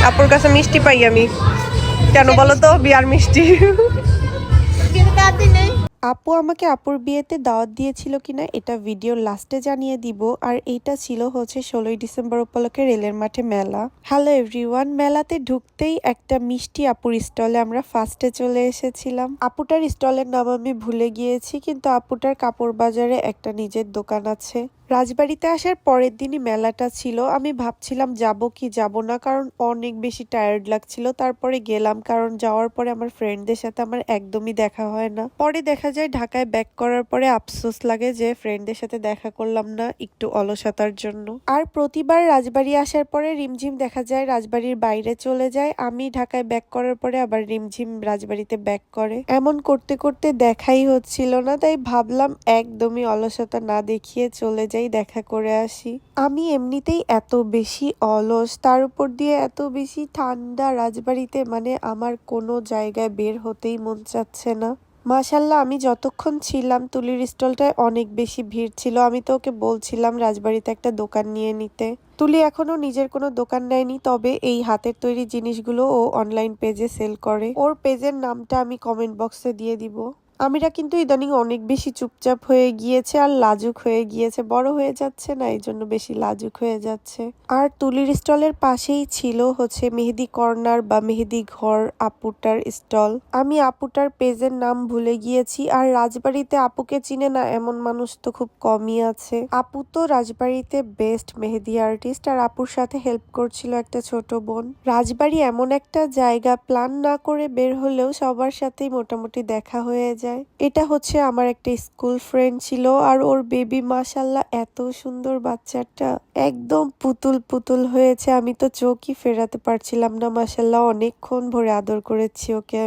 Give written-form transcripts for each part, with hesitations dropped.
আপুর কাছে মিষ্টি পাই আমি, কেন বলো তো? বিয়ার মিষ্টি। আপু আমাকে আপুর বিয়েতে দাওয়াত দিয়েছিল কিনা এটা ভিডিওর লাস্টে জানিয়ে দিব। আর এইটা ছিল হচ্ছে 16ই ডিসেম্বর উপলক্ষে রেলের মাঠে মেলা। হ্যালো এভরিওয়ান, মেলাতে ঢুকতেই একটা মিষ্টি আপুর স্টলে আমরা ফার্স্টে চলে এসেছিলাম। আপুটার স্টলের নাম আমি ভুলে গিয়েছি, কিন্তু আপুটার কাপড় বাজারে একটা নিজের দোকান আছে। রাজবাড়িতে আসার পরের দিনই মেলাটা ছিল। আমি ভাবছিলাম যাব কি যাব না, কারণ অনেক বেশি টায়ার্ড লাগছিল। তারপরে গেলাম, কারণ যাওয়ার পরে আমার ফ্রেন্ডদের সাথে আমার একদমই দেখা হয় না। পরে দেখা যায় ঢাকায় ব্যাক করার পরে আফসোস লাগে যে ফ্রেন্ডদের সাথে দেখা করলাম না, একটু অলসতার জন্য। আর প্রতিবার রাজবাড়ি আসার পরে রিমঝিম দেখা যায় রাজবাড়ির বাইরে চলে যায়। আমি ঢাকায় ব্যাক করার পরে আবার রিমঝিম রাজবাড়িতে ব্যাক করে। এমন করতে করতে দেখাই হচ্ছিল না, তাই ভাবলাম একদমই অলসতা না দেখিয়ে চলে যাই, দেখা করে আসি। আমি এমনিতেই এত বেশি অলস, তার উপর দিয়ে এত বেশি ঠান্ডা রাজবাড়িতে, মানে আমার কোনো জায়গায় বের হতেই মন চাচ্ছে না। মাশাল্লাহ আমি যতক্ষণ ছিলাম তুলির স্টলটায় অনেক বেশি ভিড় ছিল। আমি তো ওকে বলছিলাম রাজবাড়িতে একটা দোকান নিয়ে নিতে। তুলি এখনো নিজের কোনো দোকান নেয়নি, তবে এই হাতের তৈরি জিনিসগুলো ও অনলাইন পেজে সেল করে। ওর পেজের নামটা আমি কমেন্ট বক্সে দিয়ে দিব। আমিরা কিন্তু ইদানিং অনেক বেশি চুপচাপ হয়ে গিয়েছে আর লাজুক হয়ে গিয়েছে, বড় হয়ে যাচ্ছে না, এই জন্য বেশি লাজুক হয়ে যাচ্ছে। আর তুলির স্টলের পাশেই ছিল হচ্ছে মেহেদি কর্নার বা মেহেদি ঘর, আপুটার স্টল। আমি আপুটার পেজের নাম ভুলে গিয়েছি। আর রাজবাড়িতে আপুকে চিনে না এমন মানুষ তো খুব কমই আছে। আপু তো রাজবাড়িতে বেস্ট মেহেদি আর্টিস্ট, আর আপুর সাথে হেল্প করছিল একটা ছোট বোন। রাজবাড়ি এমন একটা জায়গা, প্ল্যান না করে বের হলেও সবার সাথেই মোটামুটি দেখা হয়ে যায়। এটা হচ্ছে আমার একটা স্কুল ফ্রেন্ড ছিল, আর ওর বেবি মাশাল্লাহ এত সুন্দর, বাচ্চাটা একদম পুতুল পুতুল হয়েছে। আমি তো চোখই ফেরাতে পারছিলাম না, মাশাল্লাহ অনেকক্ষণ ভরে আদর করেছি ওকে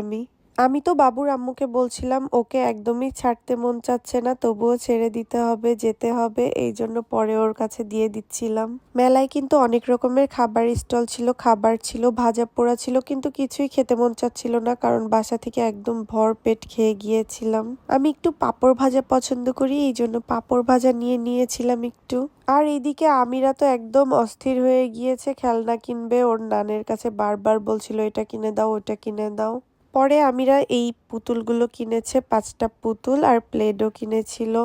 আমি তো বাবুর আম্মুকে বলছিলাম ওকে একদমই ছাড়তে মন চাচ্ছে না, তবুও ছেড়ে দিতে হবে, যেতে হবে, এই জন্য পরে ওর কাছে দিয়ে দিচ্ছিলাম। মেলায় কিন্তু অনেক রকমের খাবার স্টল ছিল, খাবার ছিল, ভাজা পোড়া ছিল, কিন্তু কিছুই খেতে মন চাচ্ছিল না, কারণ বাসা থেকে একদম ভর পেট খেয়ে গিয়েছিলাম। আমি একটু পাঁপড় ভাজা পছন্দ করি, এই জন্য পাঁপড় ভাজা নিয়ে নিয়েছিলাম একটু। আর এইদিকে আমিরা তো একদম অস্থির হয়ে গিয়েছে, খেলনা কিনবে। ওর নানের কাছে বারবার বলছিল এটা কিনে দাও, ওটা কিনে দাও। পরে আমিরা এই পুতুলগুলো কিনেছে, 5টা পুতুল আর প্লেডও কিনেছিল।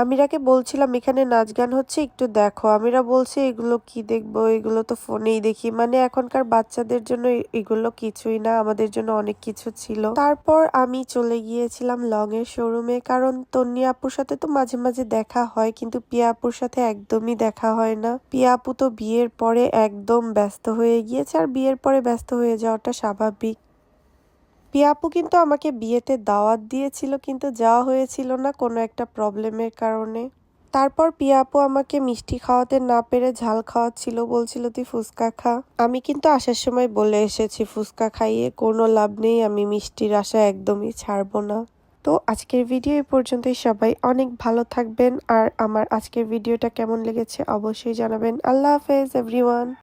আমিরাকে বলছিলাম এখানে নাচ গান হচ্ছে, একটু দেখো। আমিরা বলছে এগুলো কি দেখবো, এগুলো তো ফোনেই দেখি। মানে এখনকার বাচ্চাদের জন্য এগুলো কিছুই না, আমাদের জন্য অনেক কিছু ছিল। তারপর আমি চলে গিয়েছিলাম লং এর শোরুমে, কারণ তন্নি আপুর সাথে তো মাঝে মাঝে দেখা হয়, কিন্তু পিয়া আপুর সাথে একদমই দেখা হয় না। পিয়া আপু তো বিয়ের পরে একদম ব্যস্ত হয়ে গিয়েছে, আর বিয়ের পরে ব্যস্ত হয়ে যাওয়াটা স্বাভাবিক। পিয়া আপু কিন্তু আমাকে বিয়েতে দাওয়াত দিয়েছিল, কিন্তু যাওয়া হয়েছিল না কোনো একটা প্রবলেমের কারণে। তারপর পিয়া আপু আমাকে মিষ্টি খাওয়াতে না পেরে ঝাল খাওয়াচ্ছিল, বলছিল তুই ফুচকা খা। আমি কিন্তু আসার সময় বলে এসেছি ফুচকা খাইয়ে কোনো লাভ নেই, আমি মিষ্টির আশা একদমই ছাড়বো না। তো আজকের ভিডিও এই পর্যন্তই। সবাই অনেক ভালো থাকবেন, আর আমার আজকের ভিডিওটা কেমন লেগেছে অবশ্যই জানাবেন। আল্লাহ হাফেজ এভরিওয়ান।